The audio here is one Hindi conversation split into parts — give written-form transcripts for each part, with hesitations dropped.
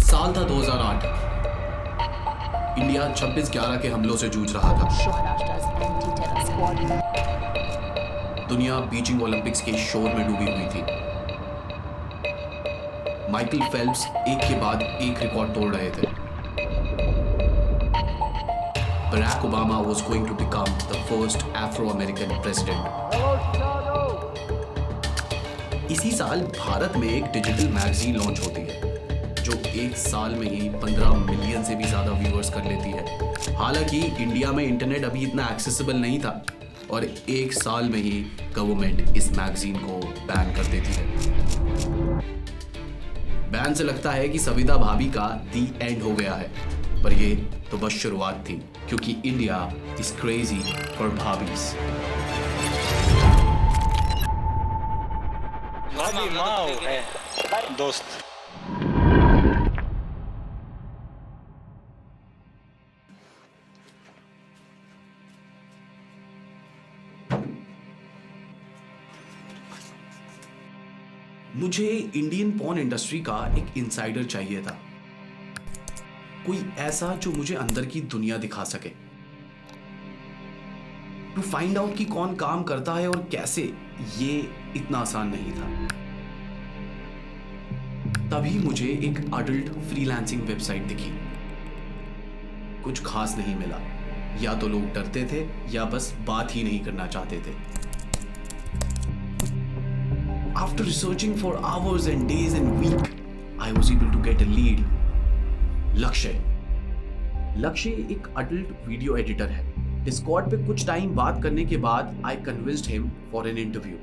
साल था 2008। इंडिया 26/11 के हमलों से जूझ रहा था। दुनिया बीजिंग ओलंपिक्स के शोर में डूबी हुई थी। माइकल फेल्प्स एक के बाद एक रिकॉर्ड तोड़ रहे थे। Barack Obama was going to become the first Afro-American president. इसी साल भारत में एक डिजिटल मैगजीन लॉन्च होती है जो एक साल में ही 15 मिलियन से भी ज्यादा व्यूअर्स कर लेती है। हालांकि इंडिया में इंटरनेट अभी इतना एक्सेसिबल नहीं था और एक साल में ही गवर्नमेंट इस मैगजीन को बैन कर देती है। बैन से लगता है कि सविता भाभी का दी एंड हो गया है, पर ये तो बस शुरुआत थी, क्योंकि इंडिया इज क्रेजी फॉर भाभीज। भाभी माँ है दोस्त। मुझे इंडियन पॉर्न इंडस्ट्री का एक इनसाइडर चाहिए था, कोई ऐसा जो मुझे अंदर की दुनिया दिखा सके, टू फाइंड आउट कि कौन काम करता है और कैसे। ये इतना आसान नहीं था। तभी मुझे एक अडल्ट फ्रीलांसिंग वेबसाइट दिखी। कुछ खास नहीं मिला, या तो लोग डरते थे या बस बात ही नहीं करना चाहते थे। After researching for hours and days and weeks, I was able to get a lead. लक्ष्य एक अडल्ट वीडियो एडिटर है। डिस्कॉर्ड पे कुछ टाइम बात करने के बाद I convinced him for an interview.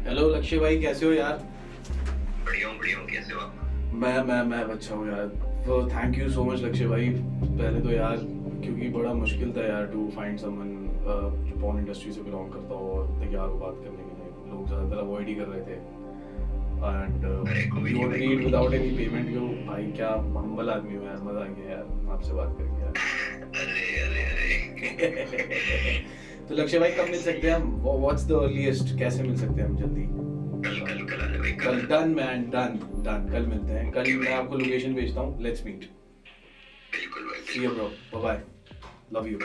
Hello लक्ष्य भाई, कैसे हो यार? बढ़िया हूँ, कैसे हो आप? मैं अच्छा हूँ यार। तो थैंक यू सो मच लक्ष्य भाई, पहले तो यार, क्योंकि बड़ा मुश्किल था यार टू फाइंड समवन जो पॉर्न इंडस्ट्री से बिलोंग करता हो और तैयार हो बात करने के लिए। लोग ज़्यादातर अवॉइड ही कर रहे थे and you need without any payment. You भाई क्या हम्बल आदमी हो यार, मज़ा आ गया यार आपसे बात करके यार। अरे तो लक्ष्य भाई कब मिल सकते हैं हम? व्हाट्स द अर्लीएस्ट, कैसे मिल सकते हैं हम जल्दी? कल आ जाओ भाई, कल। डन मैन, डन कल मिलते हैं। कल मैं आपको लोकेशन भेजता हूँ, लेट्स मीट। बिल्कुल भाई। See you bro, bye bye, love you.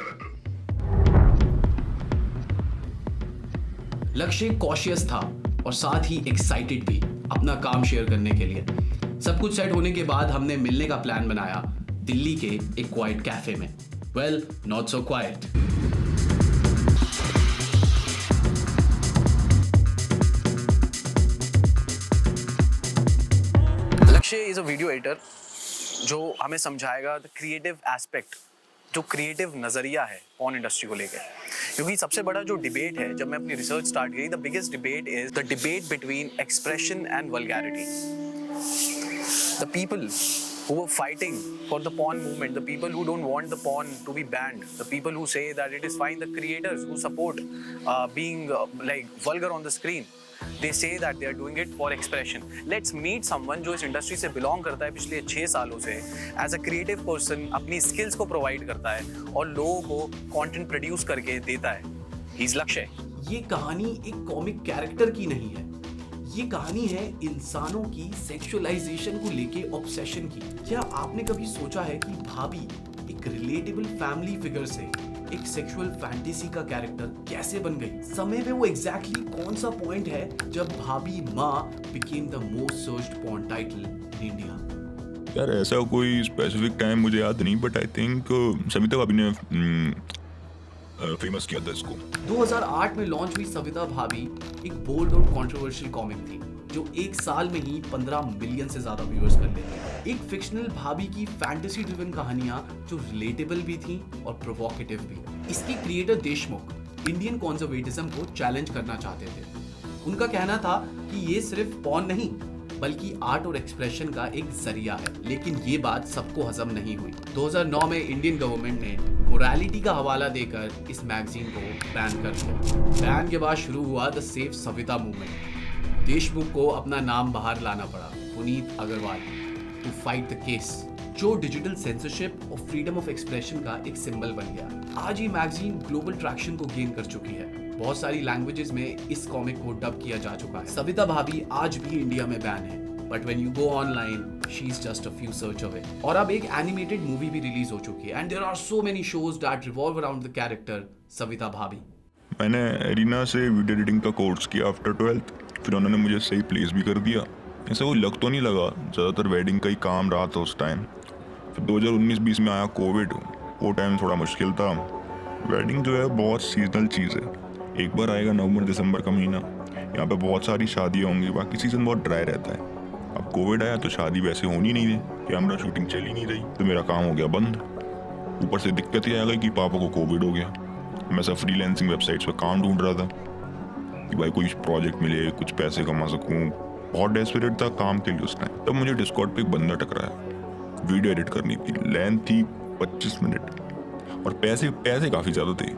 Lakshya cautious था और साथ ही एक्साइटेड भी अपना काम शेयर करने के लिए। सब कुछ सेट होने के बाद हमने मिलने का प्लान बनाया दिल्ली के एक क्वाइट कैफे में। Well, not so quite. लक्ष्य इज अ वीडियो एडिटर जो हमें समझाएगा द क्रिएटिव एस्पेक्ट, जो क्रिएटिव नजरिया है पॉर्न इंडस्ट्री को लेकर। क्योंकि सबसे बड़ा जो डिबेट है, जब मैं अपनी रिसर्च स्टार्ट की, the biggest debate is the debate between expression and vulgarity. The people who were fighting for the porn movement, the people who don't want the porn to be banned, the people who say that it is fine, the creators who support being like vulgar on the screen, they say that they are doing it for expression. Let's meet someone जो इस इंडस्ट्री से बिलोंग करता है पिछले 6 सालों से, एज अ क्रिएटिव पर्सन अपनी स्किल्स को प्रोवाइड करता है और लोगों को कंटेंट प्रोड्यूस करके देता है। ही इज लक्ष्य। ये कहानी एक कॉमिक कैरेक्टर की नहीं है, ये कहानी है इंसानों की सेक्सुअलाइजेशन को लेके ऑब्सेशन की। क्या आपने कभी सोचा है कि भाभी एक रिलेटेबल फैमिली फिगर से एक सेक्सुअल फैंटेसी का कैरेक्टर कैसे बन गई? समय पे वो एग्जैक्टली कौन सा पॉइंट है जब भाभी माँ became the most searched porn title in India? यार ऐसा कोई स्पेसिफिक टाइम मुझे याद नहीं, बट आई थिंक सविता भाभी ने फेमस किया था इसको। 2008 में लॉन्च हुई सविता भाभी एक बोल्ड और कंट्रोवर्शियल कॉमिक थी जो एक साल में ही 15 मिलियन से ज्यादा व्यूअर्स कर लेती है। एक फिक्शनल भाभी की फैंटेसी ड्रिवन कहानियां जो रिलेटेबल भी थी और प्रोवोकेटिव भी। इसके क्रिएटर देशमुख इंडियन कॉन्जर्वेटिज्म को चैलेंज करना चाहते थे। उनका कहना था कि ये सिर्फ पॉर्न नहीं बल्कि आर्ट और एक्सप्रेशन का एक जरिया है, लेकिन ये बात सबको हजम नहीं हुई। 2009 में इंडियन गवर्नमेंट ने मोरालिटी का हवाला देकर इस मैगजीन को बैन कर दिया। बैन के बाद शुरू हुआ the safe Savita movement. Deshmukh को अपना नाम बाहर लाना पड़ा, Puneet Agarwal, to fight the case, जो डिजिटल सेंसरशिप और फ्रीडम ऑफ एक्सप्रेशन का एक सिंबल बन गया। आज ये मैगजीन ग्लोबल ट्रैक्शन को गेन कर चुकी है। बहुत सारी लैंग्वेजेस में इस कॉमिक को डब किया जा चुका है। सविता भाभी आज भी इंडिया में बैन है, but when you go online she is just a few search away. और अब एक एनिमेटेड मूवी भी रिलीज हो चुकी है and there are so many shows that revolve around the character Savita bhabhi. मैंने एरिना से वीडियो एडिटिंग का कोर्स किया आफ्टर 12th, फिर उन्होंने मुझे सही प्लेस भी कर दिया। ऐसा कोई लग तो नहीं लगा, ज़्यादातर वेडिंग का ही काम रहा था उस टाइम। फिर 2019-20 में आया कोविड, वो टाइम थोड़ा मुश्किल था। वेडिंग जो है बहुत सीजनल चीज़ है, एक बार आएगा नवंबर दिसंबर का महीना, यहाँ पे बहुत सारी शादियाँ होंगी, बाकी सीज़न बहुत ड्राई रहता है। अब कोविड आया तो शादी वैसे होनी नहीं रही, कैमरा शूटिंग चल ही नहीं रही, तो मेरा काम हो गया बंद। ऊपर से दिक्कत ये आ गई कि पापा को कोविड हो गया। मैं सब फ्रीलांसिंग वेबसाइट्स पे काम ढूंढ रहा था कि भाई कोई प्रोजेक्ट मिले, कुछ पैसे कमा सकूँ। बहुत डेस्परेट था काम के लिए उस टाइम। तब मुझे डिस्कॉर्ड पे एक बंदा टकराया, वीडियो एडिट करनी थी, लेंथ थी 25 मिनट और पैसे काफ़ी ज़्यादा थे,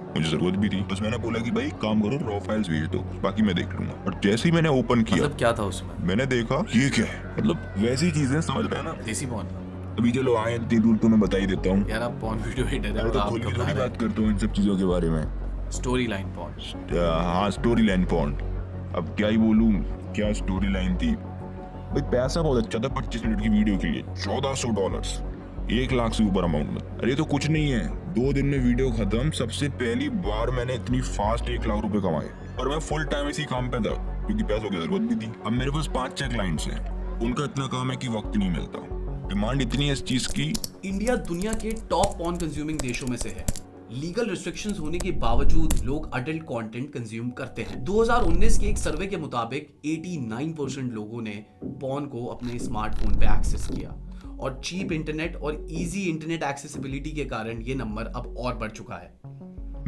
मुझे ज़रूरत भी थी। बस मैंने बोला कि भाई काम करो, रॉ फाइल्स भेज दो, बाकी मैं देख लूँगा। और जैसे ही मैंने ओपन किया, मतलब क्या था उसमें? मैंने देखा ये क्या है, मतलब वैसी चीज़ें समझ रहे हैं ना, देसी पॉन। अभी चलो आए इतनी दूर तो मैं बता ही देता हूँ। यार आप पॉन वीडियो एडिटर मैं है तो और खुल आप के थोड़ी बात करता हूँ इन सब चीज़ों के बारे में। Story line porn. हाँ, स्टोरी लाइन पॉन। अब क्या ही बोलूँ, क्या स्टोरी लाइन थी भाई। पैसा बहुत अच्छा था 25 मिनट की वीडियो के लिए, $1400, 1 लाख से ऊपर अमाउंट में। अरे तो कुछ नहीं है, 2 दिन में वीडियो खत्म। सबसे पहली बार मैंने इतनी फास्ट 1 लाख रुपए कमाए और मैं फुल टाइम इसी काम पे था क्योंकि पैसों की जरूरत भी थी। अब मेरे पास 5-6 क्लाइंट्स हैं, उनका इतना काम है कि वक्त नहीं मिलता, डिमांड इतनी है इस चीज की। इंडिया दुनिया के टॉप पॉर्न कंज्यूमिंग देशों में से है। लीगल रिस्ट्रिक्शंस होने के बावजूद लोग अडल्ट कंटेंट कंज्यूम करते हैं। 2019 के एक सर्वे के मुताबिक 89% लोगों ने पॉर्न को अपने स्मार्टफोन पे एक्सेस किया और चीप इंटरनेट और इजी इंटरनेट एक्सेसिबिलिटी के कारण ये नंबर अब और बढ़ चुका है।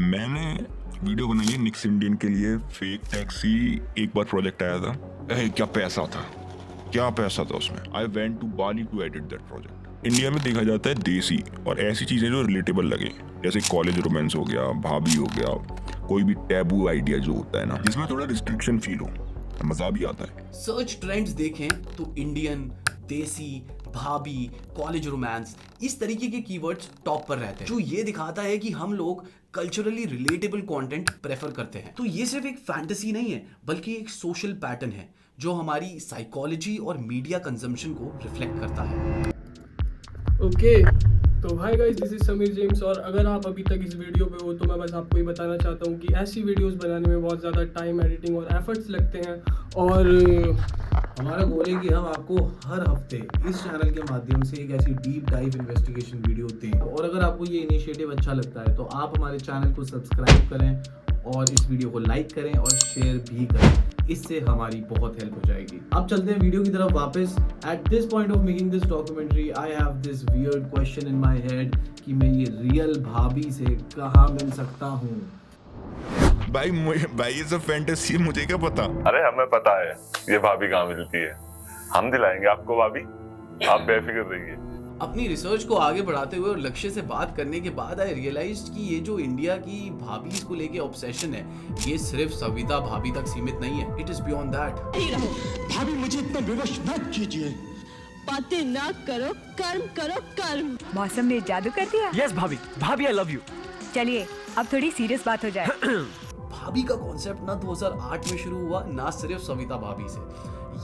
मैंने वीडियो बनाई है निक्स इंडियन के लिए, फेक टैक्सी। एक बार प्रोजेक्ट आया था, क्या पैसा था उसमें। I went to Bali to edit that project. India में देखा जाता है देसी और ऐसी चीजें जो रिलेटेबल लगे, जैसे कॉलेज रोमांस हो गया, भाभी हो गया, कोई भी टैबू आइडिया जो होता है ना, जिसमें थोड़ा रिस्ट्रिक्शन फील हो, मजा भी आता है। सर्च ट्रेंड्स देखें तो इंडियन, देसी, भाभी, कॉलेज रोमांस, इस तरीके के कीवर्ड्स टॉप पर रहते हैं, जो ये दिखाता है कि हम लोग कल्चरली रिलेटेबल कंटेंट प्रेफर करते हैं। तो ये सिर्फ एक फैंटेसी नहीं है, बल्कि एक सोशल पैटर्न है जो हमारी साइकोलॉजी और मीडिया कंजम्पशन को रिफ्लेक्ट करता है। ओके, तो hi guys, this is Sameer James. और अगर आप अभी तक इस वीडियो पे हो तो मैं बस आपको ये बताना चाहता हूँ कि ऐसी वीडियोस बनाने में बहुत ज़्यादा टाइम, एडिटिंग और एफर्ट्स लगते हैं। और हमारा गोल है कि हम आपको हर हफ्ते इस चैनल के माध्यम से एक ऐसी डीप डाइव इन्वेस्टिगेशन वीडियो दें। और अगर आपको ये इनिशिएटिव अच्छा लगता है तो आप हमारे चैनल को सब्सक्राइब करें और इस वीडियो को लाइक करें और शेयर भी करें, इससे हमारी बहुत हेल्प हो जाएगी। अब चलते हैं वीडियो की तरफ वापस। At this point of making this documentary I have this weird question in my head कि मैं ये रियल भाभी से कहाँ मिल सकता हूँ। भाई ये सब फैंटेसी, मुझे क्या पता। अरे हमें पता है ये भाभी कहाँ मिलती है, हम दिलाएंगे आपको भाभी, आप बेफिक्र रहिए। अपनी रिसर्च को आगे बढ़ाते हुए और लक्ष्य से बात करने के बाद आई रियलाइज्ड कि ये जो इंडिया की भाभी को लेके ऑब्सेशन है, ये सिर्फ सविता भाभी तक सीमित नहीं है, इट इज बियॉन्ड दैट। भाभी मुझे इतना विवश मत कीजिए, बातें ना करो, कर्म करो कर्म। मौसम ने जादू कर दिया। यस भाभी आई लव यू। चलिए अब थोड़ी सीरियस बात हो जाए। भाभी का कॉन्सेप्ट ना 2008 में शुरू हुआ, ना सिर्फ सविता भाभी से,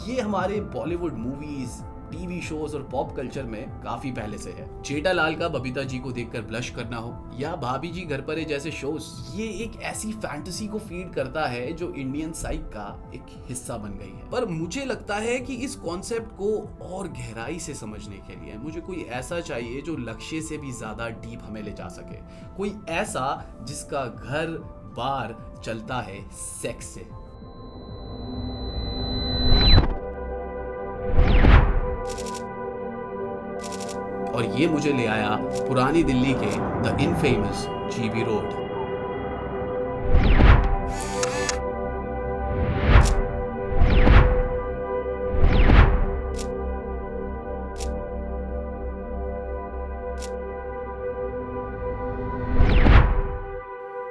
ये हमारे बॉलीवुड मूवीज, टीवी शोज और पॉप कल्चर में काफी पहले से है। जेठालाल का बबीता जी को देखकर ब्लश करना हो या भाभी जी घर पर है जैसे शोज, ये एक ऐसी फैंटेसी को फीड करता है जो इंडियन साइक का एक हिस्सा बन गई है। पर मुझे लगता है कि इस कॉन्सेप्ट को और गहराई से समझने के लिए मुझे कोई ऐसा चाहिए जो लक्ष्य से भी ज्यादा डीप हमें ले जा सके, कोई ऐसा जिसका घर बार चलता है सेक्स से। और ये मुझे ले आया पुरानी दिल्ली के द इनफेमस जीबी रोड।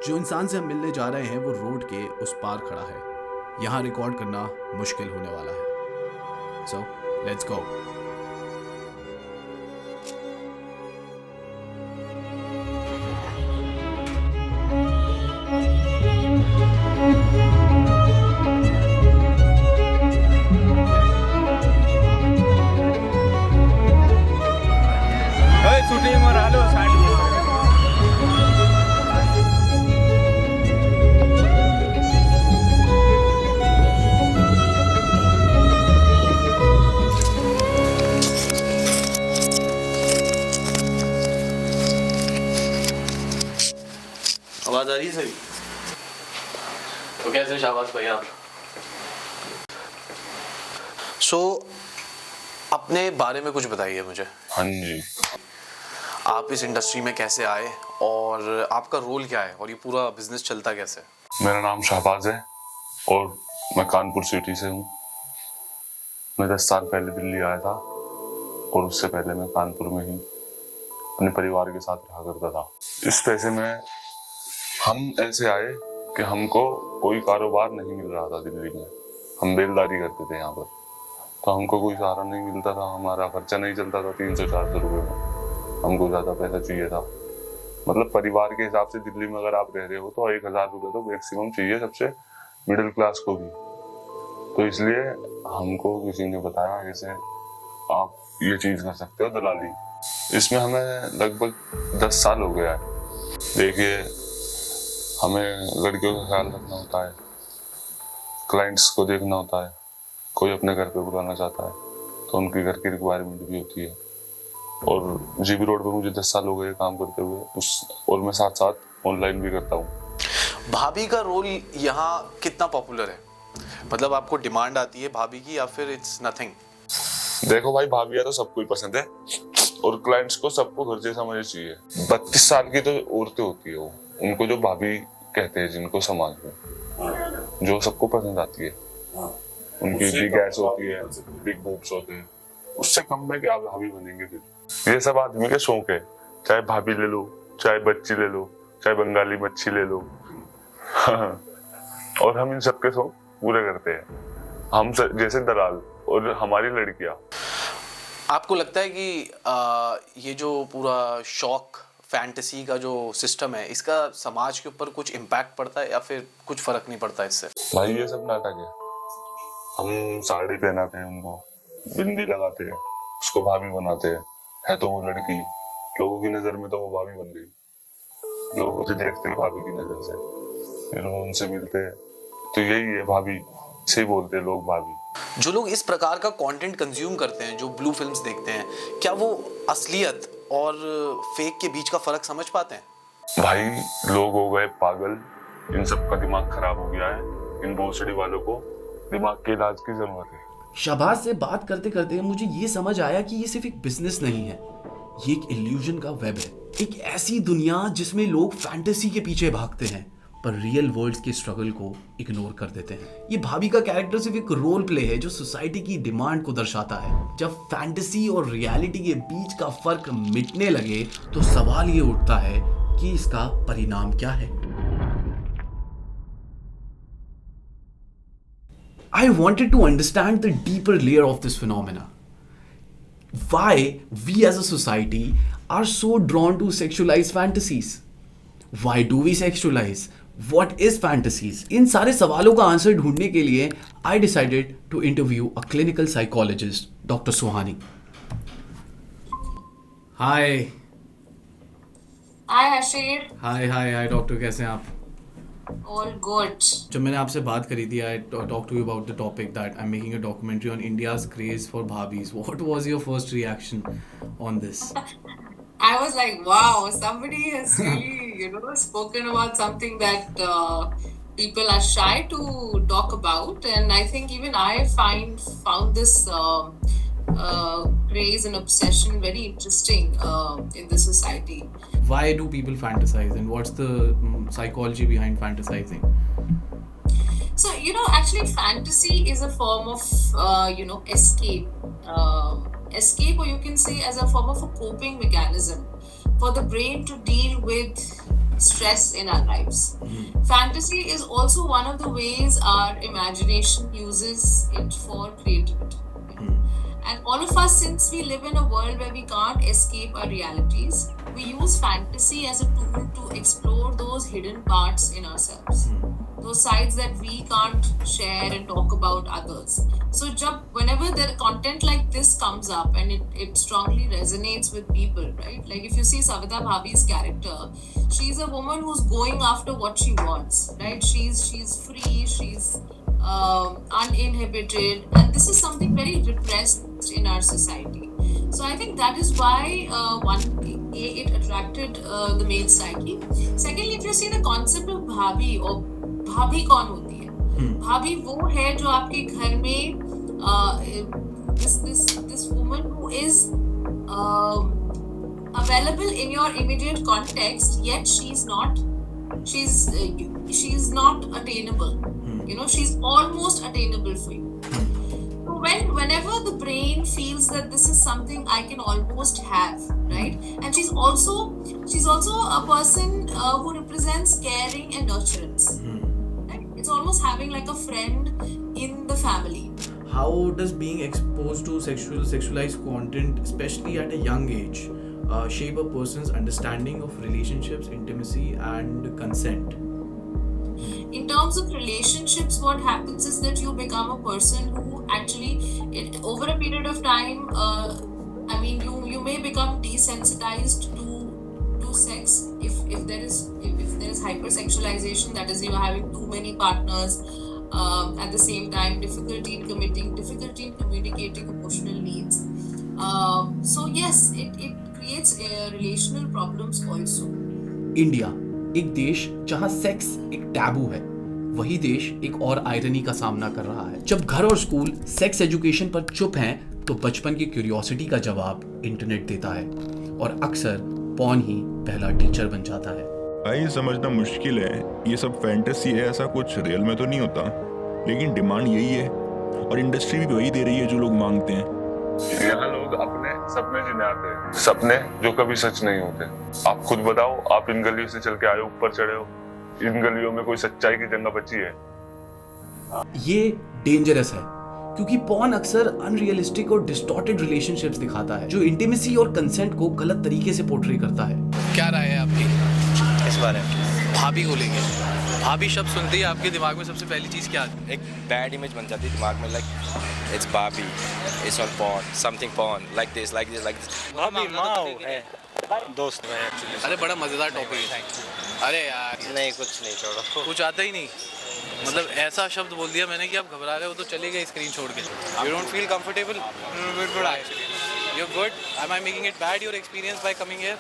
जो इंसान से हम मिलने जा रहे हैं वो रोड के उस पार खड़ा है। यहाँ रिकॉर्ड करना मुश्किल होने वाला है। So let's go. आवाज आ रही है सही? तो कैसे शाबाश भाई आप? सो अपने बारे में कुछ बताइए मुझे। हाँ जी, आप इस इंडस्ट्री में कैसे आए और आपका रोल क्या है और ये पूरा बिजनेस चलता कैसे? मेरा नाम शहबाज है और मैं कानपुर सिटी से हूँ। मैं 10 साल पहले दिल्ली आया था और उससे पहले मैं कानपुर में ही अपने परिवार के साथ रहा करता था। इस पैसे में हम ऐसे आए कि हमको कोई कारोबार नहीं मिल रहा था दिल्ली में। हम बेलदारी करते थे यहाँ पर, तो हमको कोई सहारा नहीं मिलता था, हमारा खर्चा नहीं चलता था 300-400 रुपये में। हमको ज़्यादा पैसा चाहिए था, मतलब परिवार के हिसाब से दिल्ली में अगर आप रह रहे हो तो 1000 रुपये तो मैक्सिमम चाहिए सबसे मिडिल क्लास को भी। तो इसलिए हमको किसी ने बताया ऐसे आप ये चीज़ कर सकते हो, दलाली। इसमें हमें लगभग 10 साल हो गया है। देखिए, हमें लड़कियों का ख्याल रखना होता है, क्लाइंट्स को देखना होता है, कोई अपने घर पे बुलाना चाहता है तो उनके घर की रिक्वायरमेंट भी होती है। और जीबी रोड पे मुझे 10 साल हो गए काम करते हुए, और मैं साथ साथ ऑनलाइन भी करता हूँ। भाभी का रोल यहाँ कितना पॉपुलर है? मतलब आपको डिमांड आती है भाभी की या फिर इट्स नथिंग? देखो भाई, भाभियाँ तो सबको ही पसंद है और क्लाइंट्स को सबको घर जैसा मुझे चाहिए। 32 साल की तो औरतें होती है, वो उनको जो भाभी कहते हैं, जिनको समाज में जो सबको पसंद आती है, उनकी बिग एस होती है, बिग बूब्स होते हैं, उससे कम में क्या भाभी बनेंगे फिर। ये सब आदमी के शौक है, चाहे भाभी ले लो, चाहे बच्ची ले लो, चाहे बंगाली मच्छी ले लो। और हम इन सबके शौक पूरे करते हैं, हम जैसे दलाल और हमारी लड़कियां। आपको लगता है कि ये जो पूरा शौक फैंटेसी का जो सिस्टम है, इसका समाज के ऊपर कुछ इम्पैक्ट पड़ता है या फिर कुछ फर्क नहीं पड़ता इससे? भाई ये सब नाटक है। हम साड़ी पहनाते हैं, उनको बिंदी लगाते हैं, उसको भाभी बनाते हैं, है तो वो लड़की, लोगों की नजर में तो वो भाभी बन गई। लोग उसे देखते हैं भाभी की नजर से, फिर वो उनसे मिलते हैं तो यही है, भाभी से बोलते हैं लोग भाभी। जो लोग इस प्रकार का कंटेंट कंज्यूम करते हैं, जो ब्लू फिल्म्स देखते हैं, क्या वो असलियत और फेक के बीच का फर्क समझ पाते हैं? भाई लोग हो गए पागल, इन सब का दिमाग खराब हो गया है। इन भोसड़ी वालों को दिमाग के इलाज की जरूरत है। शहबाज से बात करते करते मुझे ये समझ आया कि ये सिर्फ एक बिजनेस नहीं है, ये एक इल्यूजन का वेब है। एक ऐसी दुनिया जिसमें लोग फैंटेसी के पीछे भागते हैं पर रियल वर्ल्ड के स्ट्रगल को इग्नोर कर देते हैं। ये भाभी का कैरेक्टर सिर्फ एक रोल प्ले है जो सोसाइटी की डिमांड को दर्शाता है। जब फैंटेसी और रियलिटी के बीच का फर्क मिटने लगे तो सवाल ये उठता है कि इसका परिणाम क्या है। I wanted to understand the deeper layer of this phenomena. Why we as a society are so drawn to sexualize fantasies? Why do we sexualize? What is fantasies? इन सारे सवालों का आंसर ढूंढने के लिए I decided to interview a clinical psychologist, Dr. Suhani. Hi. Hi Ashir. Hi, doctor कैसे हैं आप? All good. जब मैंने आपसे बात करी थी, I talked to you about the topic that I'm making a documentary on India's craze for bhabis. What was your first reaction on this? I was like, wow, somebody has really, spoken about something that people are shy to talk about, and I think even I found this craze and obsession very interesting in the society. Why do people fantasize, and what's the psychology behind fantasizing? So, actually fantasy is a form of, escape. Escape, or you can say as a form of a coping mechanism for the brain to deal with stress in our lives. Fantasy is also one of the ways our imagination uses it for creativity. And all of us, since we live in a world where we can't escape our realities, we use fantasy as a tool to explore those hidden parts in ourselves. Those sides that we can't share and talk about others. So whenever the content like this comes up and it strongly resonates with people, right? Like if you see Savita Bhabhi's character, she's a woman who's going after what she wants, right? She's free, she's uninhibited, and this is something very repressed in our society. So I think that is why it attracted the male psyche. Secondly, if you see the concept of bhabhi or bhabhi कौन होती है? भाभी वो है जो आपके घर में this woman who is available in your immediate context, yet she's not attainable. You know, she's almost attainable for you. Whenever the brain feels that this is something I can almost have, right? And she's also a person who represents caring and nurturance. Right? It's almost having like a friend in the family. How does being exposed to sexualized content, especially at a young age, shape a person's understanding of relationships, intimacy, and consent? In terms of relationships, what happens is that you become a person who actually, over a period of time, you may become desensitized to sex if there is hypersexualization, that is, you are having too many partners at the same time, difficulty in communicating emotional needs. So yes, it creates relational problems also. India, एक देश जहां सेक्स एक टैबू है, वही देश एक और आयरनी का सामना कर रहा है। जब घर और स्कूल सेक्स एजुकेशन पर चुप हैं, तो बचपन की क्यूरियोसिटी का जवाब इंटरनेट देता है और अक्सर पॉर्न ही पहला टीचर बन जाता है। भाई समझना मुश्किल है, ये सब फैंटेसी है, ऐसा कुछ रियल में तो नहीं होता, लेकिन डिमांड यही है और इंडस्ट्री भी वही दे रही है जो लोग मांगते हैं। यहाँ लोग अपने सपने जीने आते हैं, सपने जो कभी सच नहीं होते। आप खुद बताओ, आप इन गलियों से चल के आए हो, ऊपर चढ़े हो, इन गलियों में कोई सच्चाई की जगह बची है? ये डेंजरस है क्योंकि पॉर्न अक्सर अनरियलिस्टिक और डिस्टॉर्टेड रिलेशनशिप्स दिखाता है, जो इंटीमेसी और कंसेंट को गलत तरीके से पोर्ट्रे करता है। क्या राय है आपकी इस बारे में? भाभी को लेके? भाभी शब्द सुनते ही आपके दिमाग में सबसे पहली चीज क्या आती है? एक बैड इमेज बन जाती है दिमाग में, लाइक इट्स बाबी, it's on porn, something porn, like this. भाभी माँ है, दोस्त है एक्चुअली। अरे बड़ा मजेदार टॉपिक है। अरे यार नहीं, कुछ नहीं, छोड़ो। कुछ आता ही नहीं, मतलब ऐसा शब्द बोल दिया मैंने कि आप घबरा रहे हो तो चले गए स्क्रीन छोड़ के। You don't feel comfortable? Good actually. You're good? Am I making it bad, your experience, by coming here?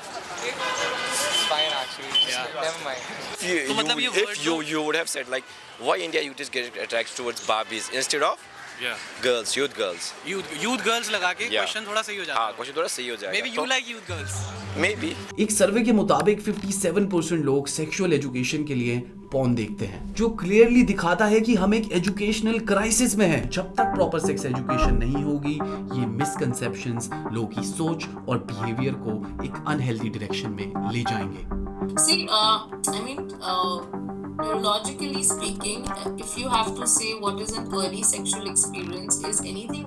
It's fine actually. Yeah. Never mind. If you would have said like, why India youth is getting attracted towards Barbies instead of girls, youth girls. Youth girls लगा के क्वेश्चन थोड़ा सही हो जाएगा। हाँ, क्वेश्चन थोड़ा सही हो जाएगा। Maybe you like youth girls. Maybe. एक सर्वे के मुताबिक 57% लोग सेक्सुअल एजुकेशन के लिए पॉर्न देखते हैं, जो क्लियरली दिखाता है कि हम एक एजुकेशनल क्राइसिस में हैं। जब तक प्रॉपर सेक्स एजुकेशन नहीं होगी, ये मिसकंसेप्शंस लोगों की सोच और बिहेवियर को एक अनहेल्दी डायरेक्शन में ले जाएंगे। See, neurologically speaking, if you have to say what is an early sexual experience, is anything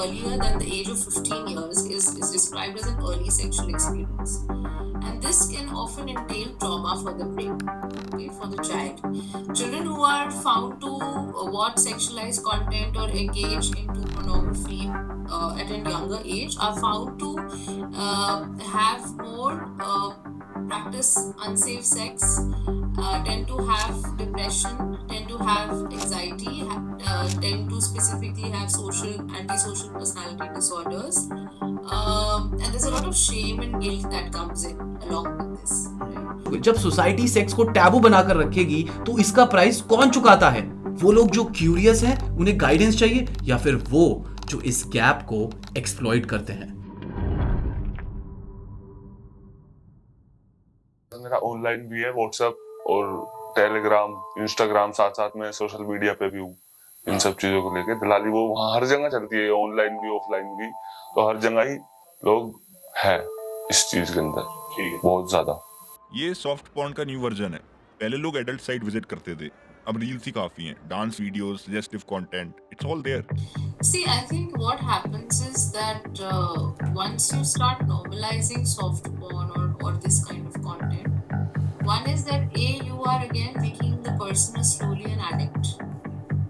earlier than the age of 15 years is described as an early sexual experience. And this can often entail trauma for the brain, okay, for the child. Children who are found to watch sexualized content or engage into pornography at a younger age are found to have more practice unsafe sex, tend to have depression, tend to have anxiety, tend to specifically have antisocial personality disorders, and there's a lot of shame and guilt that comes in along with this. Right? जब सोसाइटी सेक्स को टैबू बनाकर रखेगी, तो इसका प्राइस कौन चुकाता है? वो लोग जो क्यूरियस हैं, उन्हें गाइडेंस चाहिए, या फिर वो जो इस गैप को एक्सप्लॉइट करते हैं? मेरा ऑनलाइन भी है, व्हाट्सएप और टेलीग्राम, इंस्टाग्राम, साथ साथ में सोशल मीडिया पे भी हूँ। इन सब चीजों को लेके दलाली वो वहाँ हर जगह चलती है, ऑनलाइन भी ऑफलाइन भी, तो हर जगह ही लोग है इस चीज के अंदर, बहुत ज्यादा। ये सॉफ्ट पॉर्न का न्यू वर्जन है। पहले लोग एडल्ट साइट विजिट करते थे, अब रील्स ही काफी हैं, dance videos, suggestive content, it's all there. See, I think what happens is that once you start normalizing soft porn or this kind of content, one is that you are again making the person slowly an addict,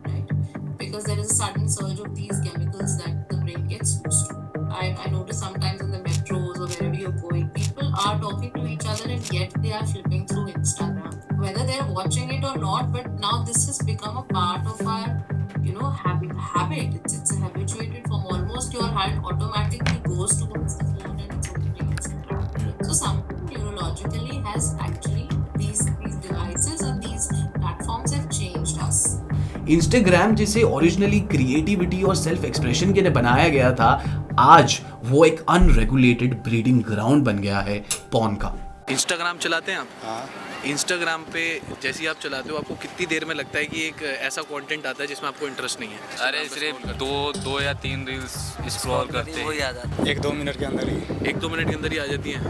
right? Because there is a sudden surge of these chemicals that the brain gets used to. I notice sometimes in the metros or wherever you're going, people are talking to each other and yet they are flipping through Instagram. Whether they're watching it or not, but now this has become a part of our, habit. It's a habituated form. Almost your heart automatically goes towards the has actually these devices or these platforms have changed us. Instagram जिसे ओरिजिनली क्रिएटिविटी और सेल्फ एक्सप्रेशन के लिए बनाया गया था, आज वो एक अनरेगुलेटेड ब्रीडिंग ग्राउंड बन गया है पॉर्न का। इंस्टाग्राम चलाते हैं आप? हाँ। इंस्टाग्राम पे जैसे ही आप चलाते हो, आपको कितनी देर में लगता है कि एक ऐसा कंटेंट आता है जिसमें आपको इंटरेस्ट नहीं है? अरे सिर्फ दो या तीन रील्स स्क्रॉल करते हैं, 1-2 मिनट के अंदर ही 1-2 मिनट के अंदर ही आ जाती हैं,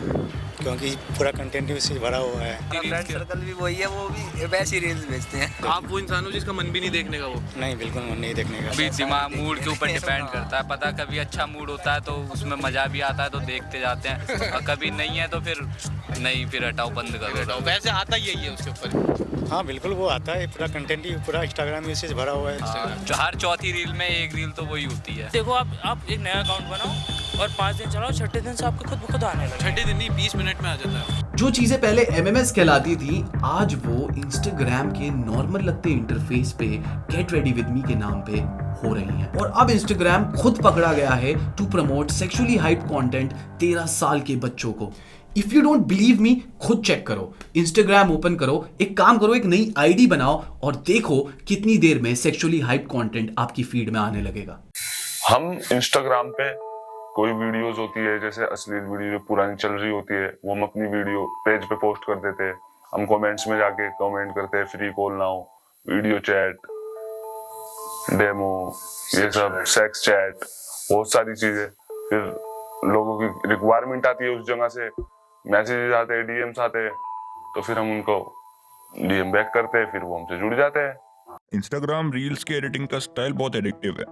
क्योंकि पूरा कंटेंट ही उससे भरा हुआ है। फ्रेंड सर्कल भी वही है, वो भी वैसी रील्स भेजते हैं। आप वो इंसान हो जिसका मन भी नहीं देखने का? वो नहीं, बिल्कुल मन नहीं देखने का। अभी दिमाग मूड के ऊपर डिपेंड करता है। पता कभी अच्छा मूड होता है तो उसमें मजा भी आता है तो देखते जाते हैं, और कभी नहीं है तो फिर नहीं, फिर हटाओ, बंद कर दो। वैसे आता यही है उसके ऊपर। हाँ बिल्कुल, वो आता है, पूरा कंटेंट ही पूरा इंस्टाग्राम में से भरा हुआ है। हर चौथी रील में एक रील तो वही होती है। देखो आप एक नया अकाउंट बनाओ और 5 दिन चलाओ, छठे दिन से आपको खुद ब खुद आने लगे। छठे दिन नहीं, 20 मिनट में आ जाता है। जो चीजें पहले MMS कहलाती थी, आज वो इंस्टाग्राम के नॉर्मल लगते इंटरफेस पे गेट रेडी विद मी के नाम पे हो रही हैं। और अब इंस्टाग्राम खुद पकड़ा गया है to promote sexually hyped content 13 साल के बच्चों को। If you don't believe me, खुद चेक करो, इंस्टाग्राम ओपन करो, एक काम करो, एक नई आईडी बनाओ और देखो कितनी देर में सेक्सुअली हाइप्ड कंटेंट आपकी फीड में आने लगेगा। हम इंस्टाग्राम पे कोई वीडियोस होती है, जैसे अश्लील वीडियो जो पुरानी चल रही होती है, वो हम अपनी वीडियो पेज पे पोस्ट कर देते हैं। हम कमेंट्स में जाके कमेंट करते हैं free call now, video chat, demo, ये सब सेक्स चैट, बहुत सारी चीजें। फिर लोगों की रिक्वायरमेंट आती है, उस जगह से मैसेजेस आते हैं, DMs आते हैं, तो फिर हम उनको DM बैक करते हैं, फिर वो हमसे जुड़ जाते हैं। इंस्टाग्राम रील्स के एडिटिंग का स्टाइल बहुत एडिक्टिव है।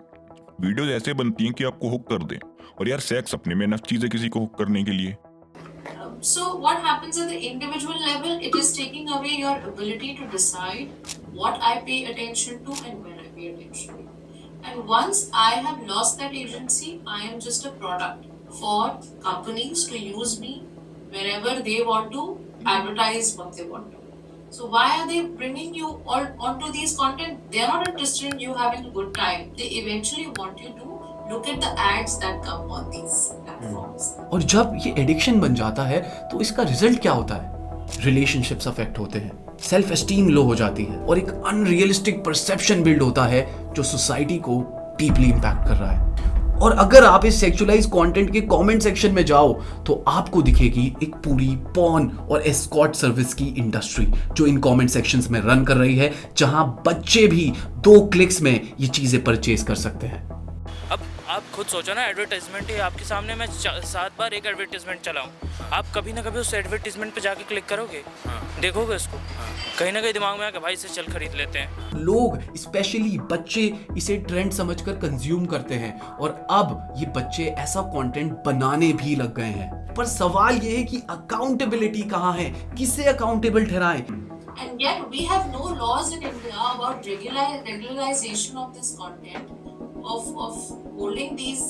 वीडियोस ऐसे बनती हैं कि आपको हुक कर दें, और यार सेक्स अपने में नफ चीज है किसी को हुक करने के लिए। So what happens at the individual level? It is taking away your ability to decide what I pay attention to and when I pay attention to. And once I have lost that agency, I am just a product for companies to use me wherever they want to advertise what they want to. So why are they bringing you all onto these content? They are not interested in you having a good time. They eventually want you to look at the ads that come on these platforms. और जब ये एडिक्शन बन जाता है तो इसका रिजल्ट क्या होता है? रिलेशनशिप्स अफेक्ट होते हैं, सेल्फ एस्टीम लो हो जाती है, और एक अनरियलिस्टिक परसेप्शन बिल्ड होता है जो सोसाइटी को डीपली इंपैक्ट कर रहा है। और अगर आप इस सेक्सुअलाइज कंटेंट के कमेंट सेक्शन में जाओ तो आपको दिखेगी एक पूरी पॉर्न और एस्कॉर्ट सर्विस की इंडस्ट्री जो इन कमेंट सेक्शंस में रन कर रही है, जहां बच्चे भी 2 क्लिक्स में ये चीजें परचेज कर सकते हैं। अब आप खुद सोचो ना, एडवर्टाइजमेंट है आपके सामने, मैं 7 बार एक एडवर्टाइजमेंट चलाऊं, आप कभी ना कभी उस एडवर्टाइजमेंट पे जाके क्लिक करोगे, देखोगे उसको, कहीं ना कहीं दिमाग में आके भाई इसे चल खरीद लेते हैं। लोग स्पेशली बच्चे इसे ट्रेंड समझकर कंज्यूम करते हैं, और अब ये बच्चे ऐसा कंटेंट बनाने भी लग गए हैं। पर सवाल ये है कि अकाउंटेबिलिटी कहाँ है, किसे accountable ठहराएं? And yet we have no laws in India about regularization of this content, of holding these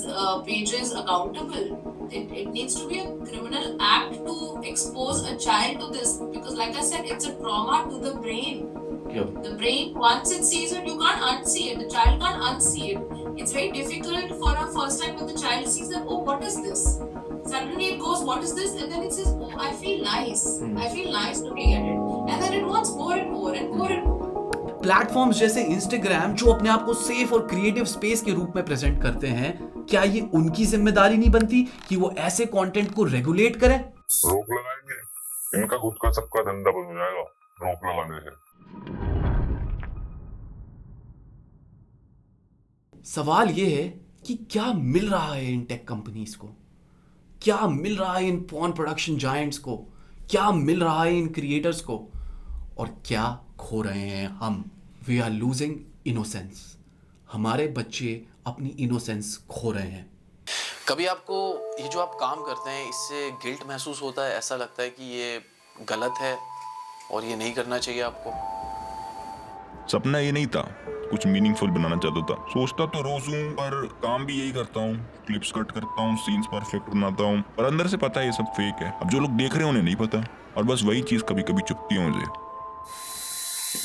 pages accountable. It needs to be a criminal act to expose a child to this, because like I said, it's a trauma to the brain. The brain, once it sees it, you can't unsee it. The child can't unsee it. It's very difficult for a first time when the child sees that, oh, what is this? Suddenly it goes, what is this? And then it says, oh, I feel nice. I feel nice looking at it. And then it wants more and more and more and more. Platforms जैसे इंस्टाग्राम जो अपने आप को सेफ और क्रिएटिव स्पेस के रूप में प्रेजेंट करते हैं, क्या ये उनकी जिम्मेदारी नहीं बनती कि वो ऐसे कंटेंट को रेगुलेट करें? रोक लगाएंगे, इनका खुद का सबका धंधा बन जाएगा रोक लगाने से। सवाल ये है कि क्या मिल रहा है इन टेक कंपनीज को, क्या मिल रहा है इन पॉर्न प्रोडक्शन जायंट्स को, क्या मिल रहा है इन क्रिएटर्स को, और क्या खो रहे हैं हम? We are losing innocence. हमारे बच्चे अपनी इनोसेंस खो रहे हैं। कभी आपको ये जो आप काम करते हैं इससे गिल्ट महसूस होता है? ऐसा लगता है कि ये गलत है और ये नहीं करना चाहिए आपको? सपना ये नहीं था, कुछ मीनिंगफुल बनाना चाहता था। सोचता तो रोज हूँ, पर काम भी यही करता हूँ, क्लिप्स कट करता हूँ, सीन्स परफेक्ट बनाता हूँ, पर अंदर से पता है ये सब फेक है। अब जो लोग देख रहे हैं उन्हें नहीं पता, और बस वही चीज कभी कभी चुभती है मुझे।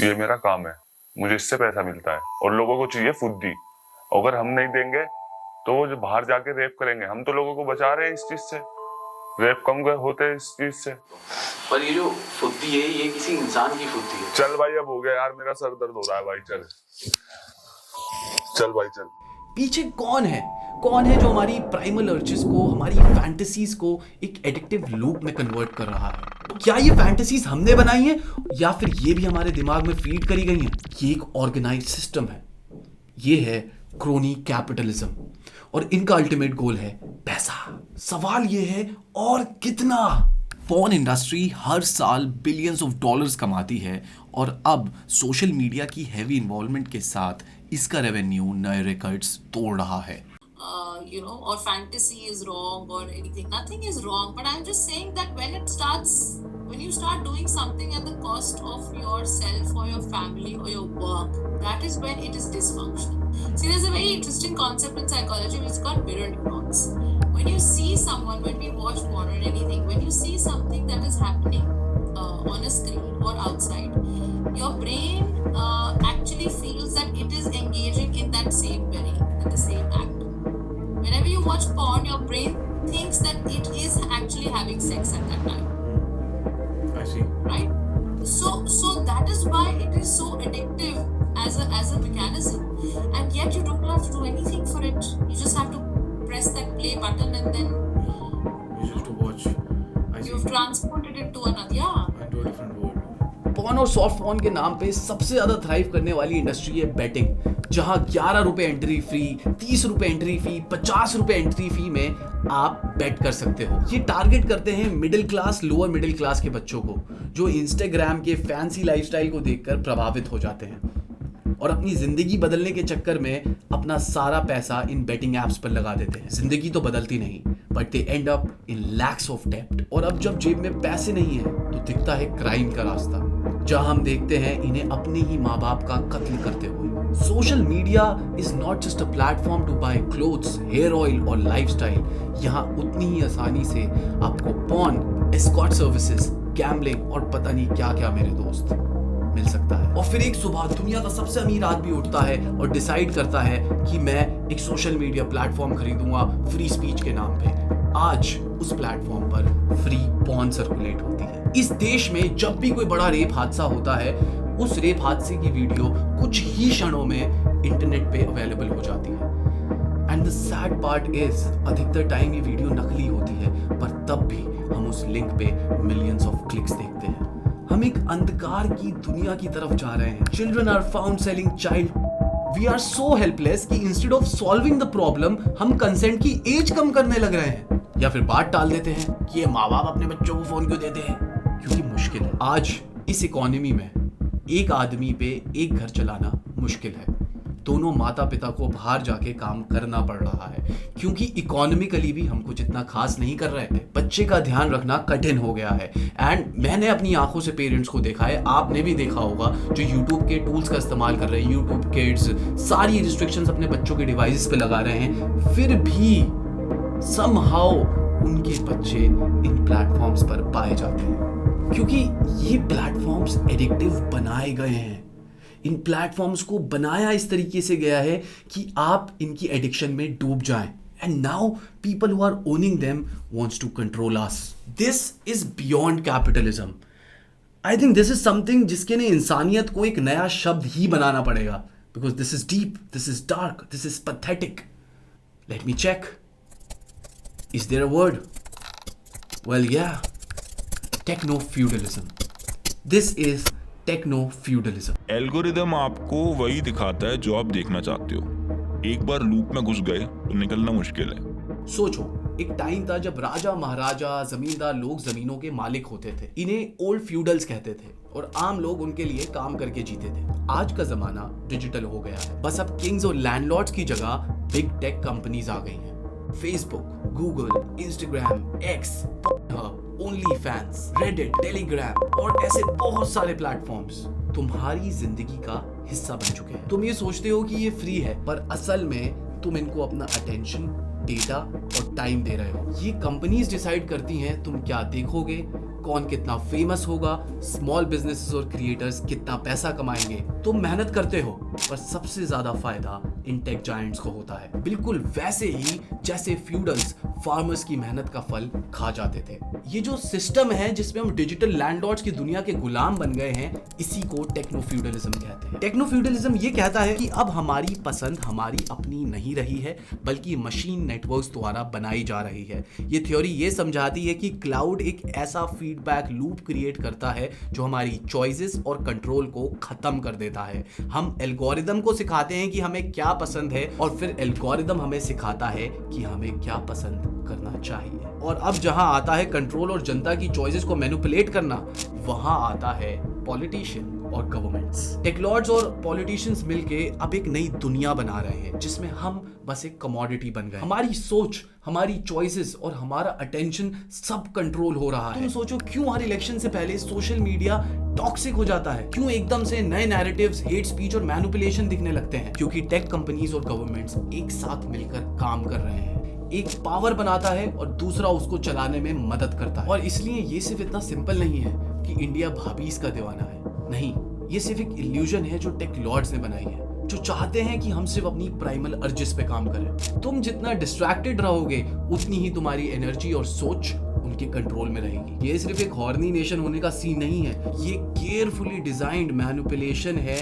ये मेरा काम है, मुझे इससे पैसा मिलता है, और लोगों को चाहिए फुद्दी। अगर हम नहीं देंगे तो वो जो बाहर जाके रेप करेंगे। हम तो लोगों को बचा रहे हैं इस चीज से, रेप कम होते हैं इस चीज से। पर ये जो फुद्दी है ये किसी इंसान की फुद्दी है। चल भाई अब हो गया यार, मेरा सर दर्द हो रहा है भाई, चल भाई चल। पीछे कौन है जो हमारी प्राइमल अर्जेस को, हमारी फैंटेसीज को एक एडिक्टिव लूप में कन्वर्ट कर रहा है? तो क्या ये फैंटेसीज हमने बनाई हैं या फिर ये भी हमारे दिमाग में फीड करी गई हैं? ये एक ऑर्गेनाइज्ड सिस्टम है, ये है क्रोनी कैपिटलिज्म और इनका अल्टीमेट गोल है पैसा। सवाल ये है और कितना? पॉर्न इंडस्ट्री हर साल बिलियंस ऑफ डॉलर्स कमाती है और अब सोशल मीडिया की हैवी इन्वॉल्वमेंट के साथ इसका रेवेन्यू नए रिकॉर्ड्स तोड़ रहा है। Or fantasy is wrong or anything. Nothing is wrong, but I'm just saying that when you start doing something at the cost of yourself or your family or your work, that is when it is dysfunctional. See, there's a very interesting concept in psychology which is called mirror neurons. When you see someone, when we watch porn or anything, when you see something that is happening on a screen or outside, your brain actually feels that it is engaging in that same the same act. Whenever you watch porn, your brain thinks that it is actually having sex at that time. I see. Right? So that is why it is so addictive as a mechanism. And yet you don't have to do anything for it. You just have to press that play button and then You just to watch. I see. you've transported it to another. Yeah. Into a different world. Porn और सॉफ्ट पॉर्न के नाम पे सबसे ज्यादा थ्राइव करने वाली इंडस्ट्री है बेटिंग, जहां 11 रुपए एंट्री फी, 30 रुपए एंट्री फी, 50 रुपए एंट्री फी में आप बेट कर सकते हो। ये टारगेट करते हैं middle class, lower middle class के बच्चों को, जो इंस्टाग्राम के फैंसी लाइफस्टाइल को देखकर प्रभावित हो जाते हैं और अपनी जिंदगी बदलने के चक्कर में अपना सारा पैसा इन बेटिंग एप्स पर लगा देते हैं। जिंदगी तो बदलती नहीं, but they and up in lakhs of डेब्ट। और अब जब जेब में पैसे नहीं है तो दिखता है क्राइम का रास्ता, जहां हम देखते हैं इन्हें अपने ही माँ बाप का कत्ल करते हुए। Social media is not just a platform to buy clothes, hair oil और लाइफस्टाइल। यहाँ उतनी ही आसानी से आपको पॉर्न, एस्कॉर्ट सर्विसेज, गैम्बलिंग और पता नहीं क्या क्या मेरे दोस्त मिल सकता है। और फिर एक सुबह दुनिया का सबसे अमीर आदमी उठता है और डिसाइड करता है कि मैं एक सोशल मीडिया प्लेटफॉर्म खरीदूंगा फ्री स्पीच के नाम पे। आज उस प्लेटफॉर्म पर फ्री पॉर्न सर्कुलेट होती है। इस देश में जब भी कोई बड़ा रेप हादसा होता है, उस रेप हादसे की वीडियो कुछ ही क्षणों में इंटरनेट पे अवेलेबल हो जाती है। And the sad part is अधिकतर टाइम ये वीडियो नकली होती है, पर तब भी हम उस लिंक पे मिलियंस ऑफ क्लिक्स देखते हैं। हम एक अंधकार की दुनिया की तरफ जा रहे हैं। Children are found selling child. We are so helpless कि instead of solving the problem हम कंसेंट की एज कम करने लग रहे हैं, या फिर बात टाल देते हैं कि ये माँ बाप अपने बच्चों को फोन क्यों देते हैं, क्योंकि मुश्किल है। आज इस इकोनॉमी में एक आदमी पे एक घर चलाना मुश्किल है। दोनों माता पिता को बाहर जाके काम करना पड़ रहा है, क्योंकि इकोनॉमिकली भी हम कुछ इतना खास नहीं कर रहे थे। बच्चे का ध्यान रखना कठिन हो गया है। एंड मैंने अपनी आंखों से पेरेंट्स को देखा है, आपने भी देखा होगा, जो यूट्यूब के टूल्स का इस्तेमाल कर रहे हैं, यूट्यूब किड्स, सारी रिस्ट्रिक्शंस अपने बच्चों के डिवाइसेस पे लगा रहे हैं, फिर भी समहाउ उनके बच्चे इन प्लेटफॉर्म्स पर पाए जाते हैं, क्योंकि ये प्लेटफॉर्म्स एडिक्टिव बनाए गए हैं। इन प्लेटफॉर्म्स को बनाया इस तरीके से गया है कि आप इनकी एडिक्शन में डूब जाएं। And now people who are owning them wants to control us. This is beyond capitalism. I think this is something जिसके लिए इंसानियत को एक नया शब्द ही बनाना पड़ेगा, because this is deep, this is dark, this is pathetic. Let me check, is there a word? Well yeah, techno feudalism. This is techno feudalism. Algorithm आपको वही दिखाता है जो आप देखना चाहते हो। एक बार लूप में घुस गए तो निकलना मुश्किल है। सोचो, एक टाइम था जब राजा महाराजा जमींदार लोग जमीनों के मालिक होते थे। इन्हें ओल्ड फ्यूडल्स कहते थे और आम लोग उनके लिए काम करके जीते थे। आज का जमाना डिजिटल हो गया है। बस अब किंग्स और लैंडलॉर्ड्स की जगह बिग टेक कंपनीज आ गई हैं। Facebook, Google, Instagram, x, only fans, Reddit, Telegram और ऐसे बहुत सारे प्लेटफॉर्म्स तुम्हारी जिंदगी का हिस्सा बन चुके हैं। तुम ये सोचते हो कि ये फ्री है, पर असल में तुम इनको अपना अटेंशन, डेटा और टाइम दे रहे हो। ये कंपनीज डिसाइड करती हैं तुम क्या देखोगे, कौन कितना फेमस होगा, स्मॉल बिजनेसेस और क्रिएटर्स कितना पैसा कमाएंगे। तुम मेहनत करते हो, पर सबसे ज्यादा फायदा इन टेक जायंट्स को होता है, बिल्कुल वैसे ही जैसे फ्यूडल्स फार्मर्स की मेहनत का फल खा जाते थे। ये जो सिस्टम है जिसमें हम डिजिटल लैंडलॉर्ड्स की दुनिया के गुलाम बन गए हैं, इसी को टेक्नो फ्यूडलिज्म कहते हैं। टेक्नो फ्यूडलिज्म ये कहता है कि अब हमारी पसंद हमारी अपनी नहीं रही है, बल्कि मशीन नेटवर्क्स द्वारा बनाई जा रही है। ये थ्योरी ये समझाती है कि क्लाउड एक ऐसा फीडबैक लूप क्रिएट करता है जो हमारी चॉइसेस और कंट्रोल को खत्म कर देता है। हम एल्गोरिदम को सिखाते हैं कि हमें क्या पसंद है और फिर एल्गोरिदम हमें सिखाता है कि हमें क्या पसंद करना चाहिए। और अब जहां आता है कंट्रोल और जनता की चॉइसेस को मैनिपुलेट करना, वहां आता है पॉलिटिशियन और गवर्नमेंट्स। टेक्नोलॉर्ड्स और पॉलिटिशियंस मिलके अब एक नई दुनिया बना रहे हैं जिसमें हम बस एक कमोडिटी बन गए। हमारी सोच, हमारी चॉइसेस और हमारा अटेंशन सब कंट्रोल हो रहा है। तुम सोचो क्यों हर इलेक्शन से पहले सोशल मीडिया टॉक्सिक हो जाता है, क्यों एकदम से नए नैरेटिव्स, हेट स्पीच और मैनिपुलेशन दिखने लगते हैं? क्योंकि टेक कंपनीज और गवर्नमेंट्स एक साथ मिलकर काम कर रहे हैं। एक पावर बनाता है और दूसरा उसको चलाने में मदद करता है। और इसलिए ये सिर्फ इतना सिंपल नहीं है कि इंडिया भाभीज का दीवाना है, नहीं, ये सिर्फ एक इल्यूजन है जो टेक लॉर्ड्स ने बनाई है, जो चाहते हैं कि हम सिर्फ अपनी प्राइमल अर्जिस पे काम करें। तुम जितना डिस्ट्रैक्टेड रहोगे उतनी ही तुम्हारी एनर्जी और सोच उनके कंट्रोल में रहेगी। ये सिर्फ एक हॉर्नी नेशन होने का सीन नहीं है, ये केयरफुली डिजाइंड मैनिपुलेशन है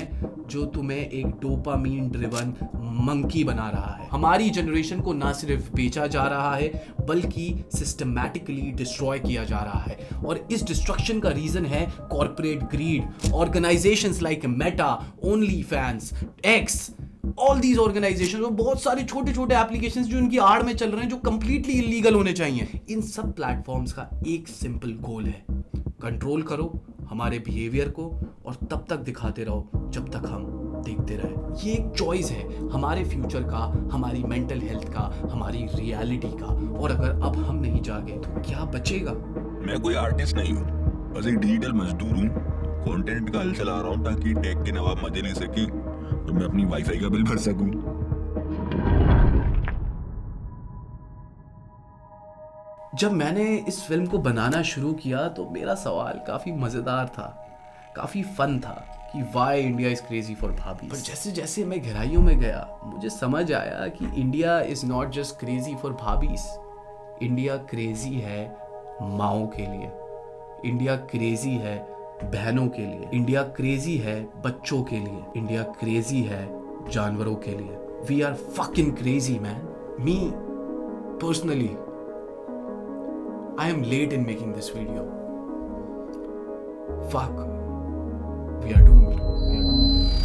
जो तुम्हें एक डोपामीन ड्रिवन मंकी बना रहा है। हमारी जनरेशन को ना सिर्फ बेचा जा रहा है बल्कि सिस्टमैटिकली डिस्ट्रॉय किया जा रहा है। और इस डिस्ट्रक्शन का रीजन है corporate greed. Organisations like Meta, OnlyFans, X, all these organisations और बहुत सारे छोटे छोटे एप्लीकेशंस जो इनकी आड़ में चल रहे हैं, जो कंप्लीटली इलीगल होने चाहिए। इन सब प्लेटफॉर्म्स का एक सिंपल गोल है, कंट्रोल करो हमारे बिहेवियर को और तब तक दिखाते रहो जब तक हम देखते रहे। ये एक चॉइस है हमारे फ्यूचर का, हमारी मेंटल हेल्थ का, हमारी रियलिटी का। और अगर अब हम नहीं जागे तो क्या बचेगा? मैं कोई आर्टिस्ट नहीं हूँ, बस एक डिजिटल मजदूर हूँ। कंटेंट का हल चला रहा हूँ ताकि टेक के नवाब मजे ले सके तो मैं अपनी वाईफाई का बिल भर सकूं। जब मैंने इस फिल्म को बनाना शुरू किया तो मेरा सवाल काफी मजेदार था, काफी फन था कि why India is crazy for भाभी। पर जैसे जैसे मैं गहराइयों में गया मुझे समझ आया कि India is not just crazy for bhabhis, India crazy है माओ के लिए, इंडिया क्रेजी है बहनों के लिए, इंडिया क्रेजी है बच्चों के लिए, इंडिया क्रेजी है जानवरों के लिए। We are fucking crazy man. Me personally I am late in making this video. Fuck. We are doomed.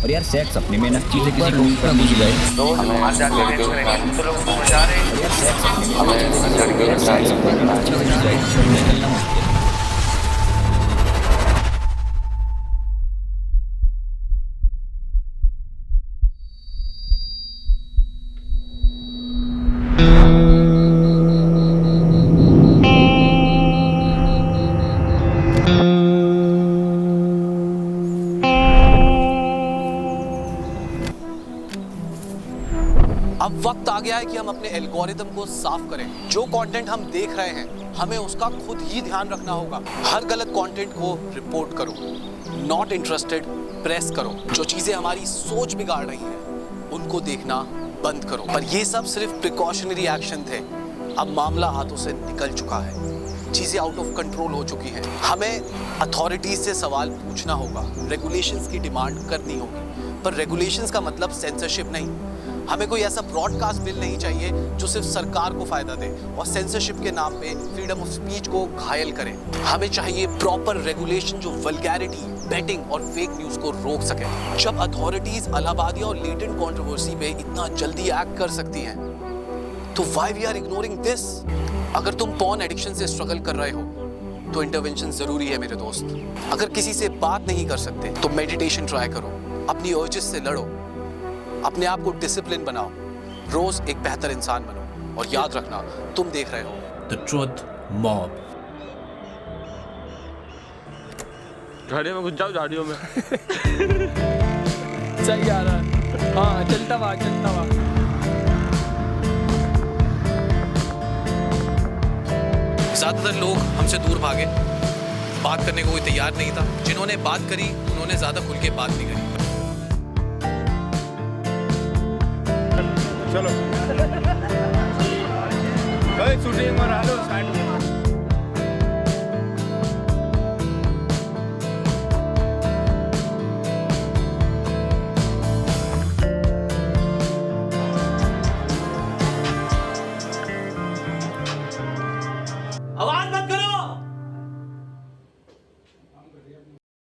और यार सेक्स अपने में नफ चीज़ है, किसी को ऊपर नहीं गए तो हम आज जाके वीडियो करेंगे तो लोग मजा आ रहे हैं। यार सेक्स अपने में नफ चीज़ है। अब वक्त आ गया है कि हम अपने एल्गोरिदम को साफ करें। जो कंटेंट हम देख रहे हैं हमें उसका खुद ही ध्यान रखना होगा। हर गलत कंटेंट को रिपोर्ट करो, नॉट इंटरेस्टेड प्रेस करो। जो चीजें हमारी सोच बिगाड़ रही हैं उनको देखना बंद करो। पर ये सब सिर्फ प्रिकॉशनरी एक्शन थे, अब मामला हाथों से निकल चुका है, चीजें आउट ऑफ कंट्रोल हो चुकी हैं। हमें अथॉरिटीज से सवाल पूछना होगा, रेगुलेशंस की डिमांड करनी होगी। पर रेगुलेशंस का मतलब सेंसरशिप नहीं। हमें कोई ऐसा ब्रॉडकास्ट बिल नहीं चाहिए जो सिर्फ सरकार को फायदा दे और सेंसरशिप के नाम पे फ्रीडम ऑफ स्पीच को घायल करे। हमें चाहिए प्रॉपर रेगुलेशन जो वल्गैरिटी, बेटिंग और फेक न्यूज को रोक सके। जब अथॉरिटीज अलाहाबादिया और लेटेंट कंट्रोवर्सी पे इतना जल्दी एक्ट कर सकती हैं तो why we are ignoring this? अगर तुम पॉर्न एडिक्शन से स्ट्रगल कर रहे हो तो इंटरवेंशन जरूरी है मेरे दोस्त। अगर किसी से बात नहीं कर सकते तो मेडिटेशन ट्राई करो, अपनी अर्जेस से लड़ो, अपने आप को डिसिप्लिन बनाओ, रोज एक बेहतर इंसान बनो। और याद रखना, तुम देख रहे हो द ट्रुथ मॉब। झाड़ियों में घुस जाओ, झाड़ियों में। सही आ रहा है। हाँ, चलता हुआ चलता हुआ। ज्यादातर लोग हमसे दूर भागे, बात करने को कोई तैयार नहीं था। जिन्होंने बात करी उन्होंने ज्यादा खुल के बात नहीं करी। चलो शूटिंग और हेलो स्टार्ट